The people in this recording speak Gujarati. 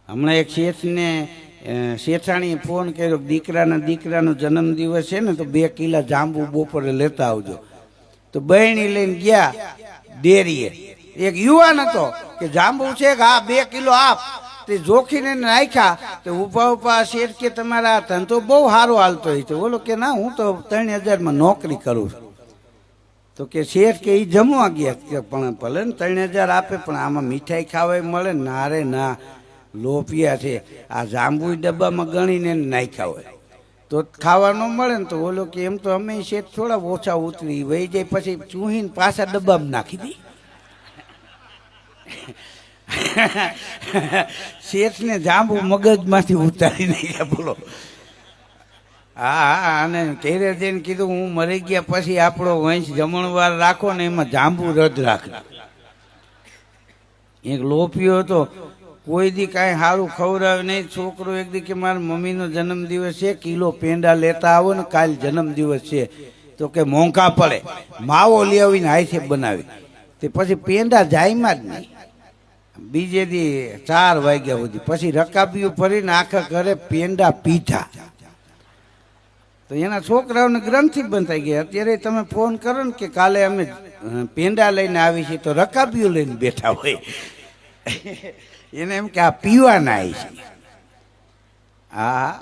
હમણાં એક શેઠને શેઠાણીએ ફોન કર્યો દીકરાનો જન્મદિવસ છે ને તો 2 કિલા જાંબુ બપોરે લેતા આવજો. તો બહેણી લઈને ગયા ડેરીએ. એક યુવાન હતો કે જાંબુ છે કે હા 2 કિલો આપ. તે જોખીને નાખ્યા. તે ઉભા શેઠ કે તમારા ધંધો બહુ સારો હાલતો હોય છે. બોલો કે ના હું તો 3000 નોકરી કરું છું. તો કે શેઠ કે એ જમવા ગયા કે પણ ભલે ને 3000 આપે પણ આમાં મીઠાઈ ખાવા મળે ના રે ના લોપિયા છે આ જાંબુ ડબ્બામાં ગણીને નાખ્યા હોય તો ખાવા ન મળે ને તો બોલો કે એમ તો અમે શેઠ થોડા ઓછા ઉતરી વહી જાય પછી ચૂહીને પાછા ડબ્બામાં નાખી દઈ. શેઠને જાંબુ મગજમાંથી ઉતારી નાખ્યા બોલો. હા અને ઘેરે જઈને કીધું હું મરી ગયા પછી આપણો વંશ જમણવાર રાખો ને એમાં જાંબુ રદ રાખ. એક લોપિયો હતો કોઈ દી કાંઈ સારું ખવડાવે નહીં. છોકરો એક દી કે મારા મમ્મીનો જન્મદિવસ છે કિલો પેંડા લેતા આવો ને કાલ જન્મદિવસ છે. તો કે મોંઘા પડે માવો લઈ આવીને હાથે બનાવી. તે પછી પેંડા જાયમાં જ નહીં. બીજે દી 4 વાગ્યા સુધી પછી રકાબીઓ ભરીને આખા ઘરે પેંડા પીધા. તો એના છોકરાઓને ગ્રંથિ બંધ થઈ ગયા. અત્યારે તમે ફોન કરો ને કે કાલે અમે પેંડા લઈને આવી છીએ તો રકાબીઓ લઈને બેઠા હોય. એને એમ કે આ પીવાના આવી છે. હા